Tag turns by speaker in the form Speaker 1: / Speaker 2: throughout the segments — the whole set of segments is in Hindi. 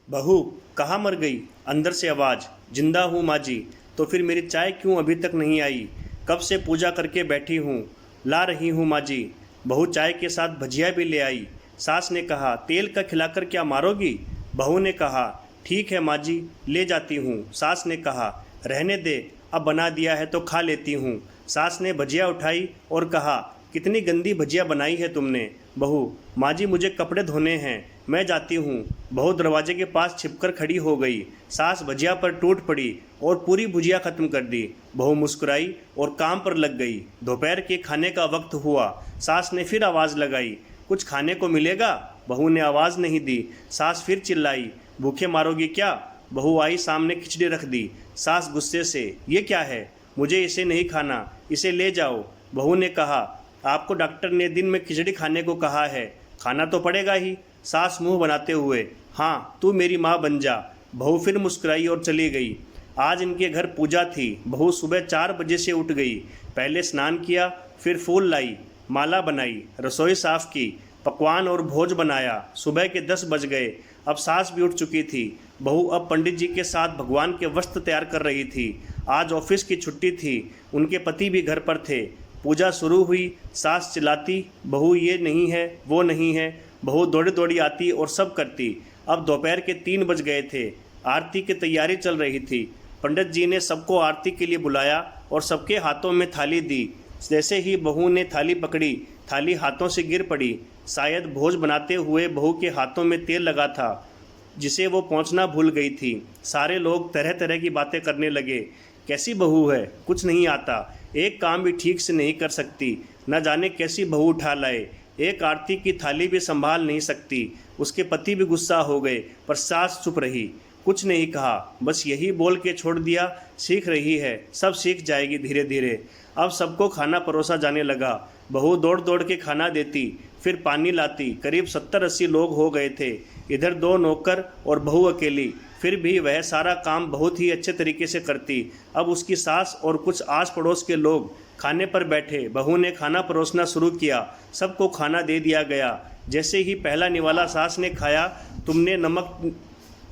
Speaker 1: बहू, कहाँ मर गई? अंदर से आवाज़। जिंदा हूँ माँ जी। तो फिर मेरी चाय क्यों अभी तक नहीं आई? कब से पूजा करके बैठी हूँ। ला रही हूँ माँ जी। बहू चाय के साथ भजिया भी ले आई। सास ने कहा, तेल का खिलाकर क्या मारोगी? बहू ने कहा, ठीक है माँ जी, ले जाती हूँ। सास ने कहा, रहने दे, अब बना दिया है तो खा लेती हूँ। सास ने भजिया उठाई और कहा, कितनी गंदी भजिया बनाई है तुमने। बहू, माँ जी मुझे कपड़े धोने हैं, मैं जाती हूँ। बहू दरवाजे के पास छिपकर खड़ी हो गई। सास भजिया पर टूट पड़ी और पूरी भुजिया खत्म कर दी। बहू मुस्कुराई और काम पर लग गई। दोपहर के खाने का वक्त हुआ। सास ने फिर आवाज़ लगाई, कुछ खाने को मिलेगा? बहू ने आवाज़ नहीं दी। सास फिर चिल्लाई, भूखे मारोगी क्या? बहू आई, सामने खिचड़ी रख दी। सास गुस्से से, ये क्या है? मुझे इसे नहीं खाना, इसे ले जाओ। बहू ने कहा, आपको डॉक्टर ने दिन में खिचड़ी खाने को कहा है, खाना तो पड़ेगा ही। सास मुंह बनाते हुए, हाँ तू मेरी माँ बन जा। बहू फिर मुस्कुराई और चली गई। आज इनके घर पूजा थी। बहू सुबह 4 बजे से उठ गई। पहले स्नान किया, फिर फूल लाई, माला बनाई, रसोई साफ की, पकवान और भोज बनाया। सुबह के 10 बज गए। अब सास भी उठ चुकी थी। बहू अब पंडित जी के साथ भगवान के वस्त्र तैयार कर रही थी। आज ऑफिस की छुट्टी थी। उनके पति भी घर पर थे। पूजा शुरू हुई। सास चिल्लाती, बहू ये नहीं है, वो नहीं है। बहू दौड़ी दौड़ी आती और सब करती। अब दोपहर के 3 बज गए थे। आरती की तैयारी चल रही थी। पंडित जी ने सबको आरती के लिए बुलाया और सबके हाथों में थाली दी। जैसे ही बहू ने थाली पकड़ी, थाली हाथों से गिर पड़ी। शायद भोज बनाते हुए बहू के हाथों में तेल लगा था, जिसे वो पहुंचना भूल गई थी। सारे लोग तरह तरह की बातें करने लगे। कैसी बहू है, कुछ नहीं आता, एक काम भी ठीक से नहीं कर सकती, न जाने कैसी बहू उठा लाए, एक आरती की थाली भी संभाल नहीं सकती। उसके पति भी गुस्सा हो गए, पर सास चुप रही, कुछ नहीं कहा, बस यही बोल के छोड़ दिया, सीख रही है, सब सीख जाएगी धीरे धीरे। अब सबको खाना परोसा जाने लगा। बहू दौड़ दौड़ के खाना देती, फिर पानी लाती। करीब 70-80 लोग हो गए थे। इधर 2 नौकर और बहू अकेली। फिर भी वह सारा काम बहुत ही अच्छे तरीके से करती। अब उसकी सास और कुछ आस पड़ोस के लोग खाने पर बैठे। बहू ने खाना परोसना शुरू किया। सबको खाना दे दिया गया। जैसे ही पहला निवाला सास ने खाया, तुमने नमक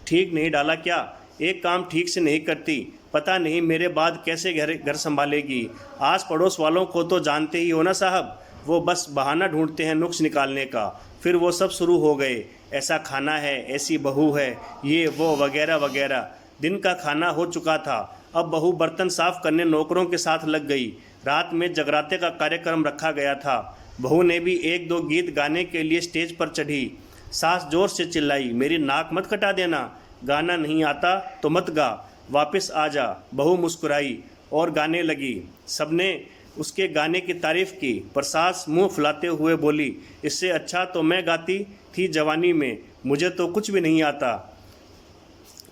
Speaker 1: ठीक नहीं डाला क्या? एक काम ठीक से नहीं करती, पता नहीं मेरे बाद कैसे घर संभालेगी। आस पड़ोस वालों को तो जानते ही हो ना साहब, वो बस बहाना ढूंढते हैं नुक्स निकालने का। फिर वो सब शुरू हो गए, ऐसा खाना है, ऐसी बहू है, ये वो वगैरह वगैरह। दिन का खाना हो चुका था। अब बहू बर्तन साफ करने नौकरों के साथ लग गई। रात में जगराते का कार्यक्रम रखा गया था। बहू ने भी 1-2 गीत गाने के लिए स्टेज पर चढ़ी। सास जोर से चिल्लाई, मेरी नाक मत कटा देना, गाना नहीं आता तो मत गा, वापस आ जा। बहू मुस्कुराई और गाने लगी। सबने उसके गाने की तारीफ की, पर सास मुंह फुलाते हुए बोली, इससे अच्छा तो मैं गाती थी जवानी में, मुझे तो कुछ भी नहीं आता।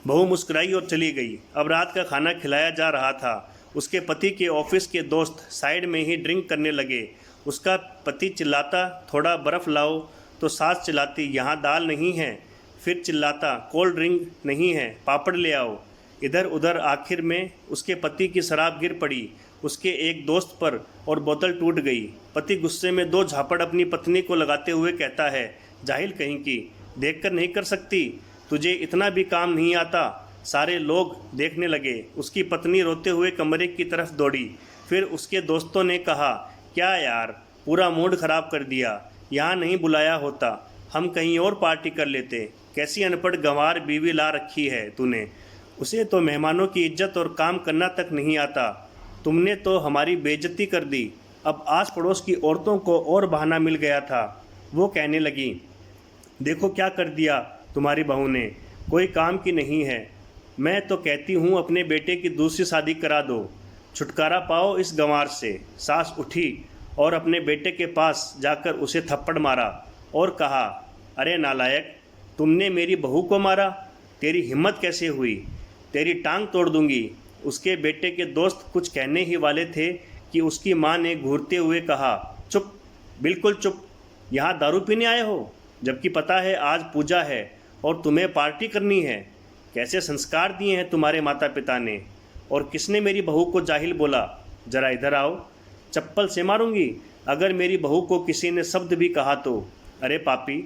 Speaker 1: बहू मुस्कुराई और चली गई। अब रात का खाना खिलाया जा रहा था। उसके पति के ऑफिस के दोस्त साइड में ही ड्रिंक करने लगे। उसका पति चिल्लाता, थोड़ा बर्फ़ लाओ, तो सास चिल्लाती, यहाँ दाल नहीं है। फिर चिल्लाता, कोल्ड ड्रिंक नहीं है, पापड़ ले आओ। इधर उधर आखिर में उसके पति की शराब गिर पड़ी उसके एक दोस्त पर और बोतल टूट गई। पति गुस्से में 2 झापड़ अपनी पत्नी को लगाते हुए कहता है, जाहिल कहीं की, देखकर नहीं कर सकती, तुझे इतना भी काम नहीं आता। सारे लोग देखने लगे। उसकी पत्नी रोते हुए कमरे की तरफ दौड़ी। फिर उसके दोस्तों ने कहा, क्या यार, पूरा मूड ख़राब कर दिया, यहाँ नहीं बुलाया होता, हम कहीं और पार्टी कर लेते। कैसी अनपढ़ गंवार बीवी ला रखी है तूने, उसे तो मेहमानों की इज्जत और काम करना तक नहीं आता। तुमने तो हमारी बेइज्जती कर दी। अब आस पड़ोस की औरतों को और बहाना मिल गया था। वो कहने लगी, देखो क्या कर दिया तुम्हारी बहू ने, कोई काम की नहीं है। मैं तो कहती हूँ अपने बेटे की दूसरी शादी करा दो, छुटकारा पाओ इस गंवार से। सास उठी और अपने बेटे के पास जाकर उसे थप्पड़ मारा और कहा, अरे नालायक, तुमने मेरी बहू को मारा, तेरी हिम्मत कैसे हुई, तेरी टांग तोड़ दूंगी। उसके बेटे के दोस्त कुछ कहने ही वाले थे कि उसकी माँ ने घूरते हुए कहा, चुप, बिल्कुल चुप, यहाँ दारू पीने आए हो, जबकि पता है आज पूजा है और तुम्हें पार्टी करनी है। कैसे संस्कार दिए हैं तुम्हारे माता पिता ने, और किसने मेरी बहू को जाहिल बोला? ज़रा इधर आओ, चप्पल से मारूंगी अगर मेरी बहू को किसी ने शब्द भी कहा तो। अरे पापी,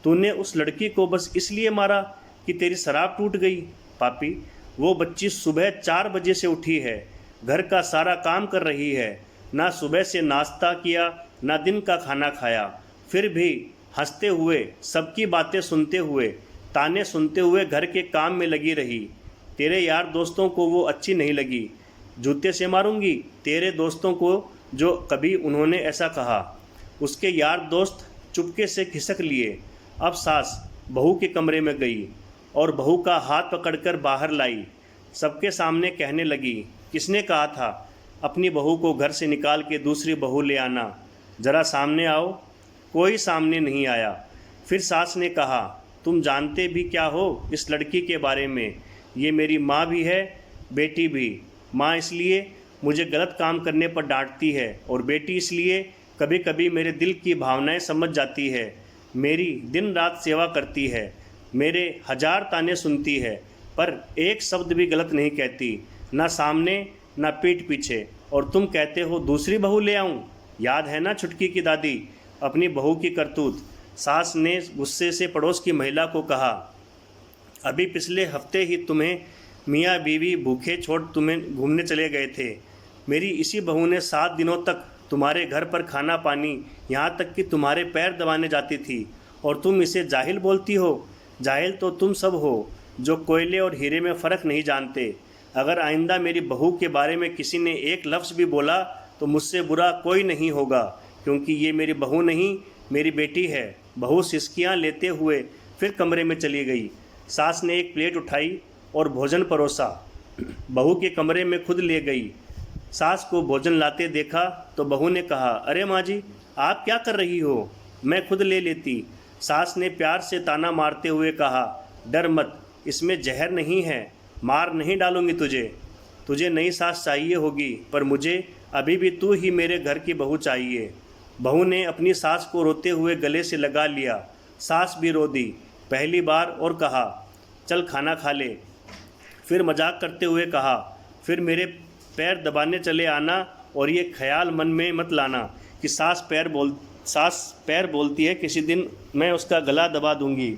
Speaker 1: तूने उस लड़की को बस इसलिए मारा कि तेरी शराब टूट गई। पापी, वो बच्ची सुबह 4 बजे से उठी है, घर का सारा काम कर रही है, ना सुबह से नाश्ता किया ना दिन का खाना खाया, फिर भी हंसते हुए, सबकी बातें सुनते हुए, ताने सुनते हुए घर के काम में लगी रही। तेरे यार दोस्तों को वो अच्छी नहीं लगी, जूते से मारूंगी तेरे दोस्तों को जो कभी उन्होंने ऐसा कहा। उसके यार दोस्त चुपके से खिसक लिए। अब सास बहू के कमरे में गई और बहू का हाथ पकड़कर बाहर लाई। सबके सामने कहने लगी, किसने कहा था अपनी बहू को घर से निकाल के दूसरी बहू ले आना, ज़रा सामने आओ। कोई सामने नहीं आया। फिर सास ने कहा, तुम जानते भी क्या हो इस लड़की के बारे में? ये मेरी माँ भी है, बेटी भी। माँ इसलिए मुझे गलत काम करने पर डांटती है और बेटी इसलिए कभी कभी मेरे दिल की भावनाएं समझ जाती है। मेरी दिन रात सेवा करती है, मेरे 1000 ताने सुनती है, पर एक शब्द भी गलत नहीं कहती, ना सामने ना पीठ पीछे। और तुम कहते हो दूसरी बहू ले आऊं? याद है ना छुटकी की दादी, अपनी बहू की करतूत। सास ने गुस्से से पड़ोस की महिला को कहा, अभी पिछले हफ्ते ही तुम्हें मियाँ बीवी भूखे छोड़ तुम्हें घूमने चले गए थे। मेरी इसी बहू ने 7 दिनों तक तुम्हारे घर पर खाना पानी, यहाँ तक कि तुम्हारे पैर दबाने जाती थी, और तुम इसे जाहिल बोलती हो। जाहिल तो तुम सब हो जो कोयले और हीरे में फ़र्क नहीं जानते। अगर आइंदा मेरी बहू के बारे में किसी ने एक लफ्ज़ भी बोला तो मुझसे बुरा कोई नहीं होगा, क्योंकि ये मेरी बहू नहीं, मेरी बेटी है। बहू सिसकियाँ लेते हुए फिर कमरे में चली गई। सास ने एक प्लेट उठाई और भोजन परोसा, बहू के कमरे में खुद ले गई। सास को भोजन लाते देखा तो बहू ने कहा, अरे माँ जी, आप क्या कर रही हो, मैं खुद ले लेती। सास ने प्यार से ताना मारते हुए कहा, डर मत, इसमें जहर नहीं है, मार नहीं डालूंगी तुझे। तुझे नई सास चाहिए होगी, पर मुझे अभी भी तू ही मेरे घर की बहू चाहिए। बहू ने अपनी सास को रोते हुए गले से लगा लिया। सास भी रो दी पहली बार और कहा, चल खाना खा ले। फिर मजाक करते हुए कहा, फिर मेरे पैर दबाने चले आना, और ये ख्याल मन में मत लाना कि सास पैर बोलती है किसी दिन मैं उसका गला दबा दूंगी,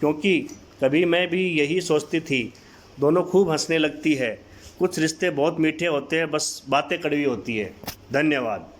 Speaker 1: क्योंकि कभी मैं भी यही सोचती थी। दोनों खूब हंसने लगती है। कुछ रिश्ते बहुत मीठे होते हैं, बस बातें कड़वी होती है। धन्यवाद।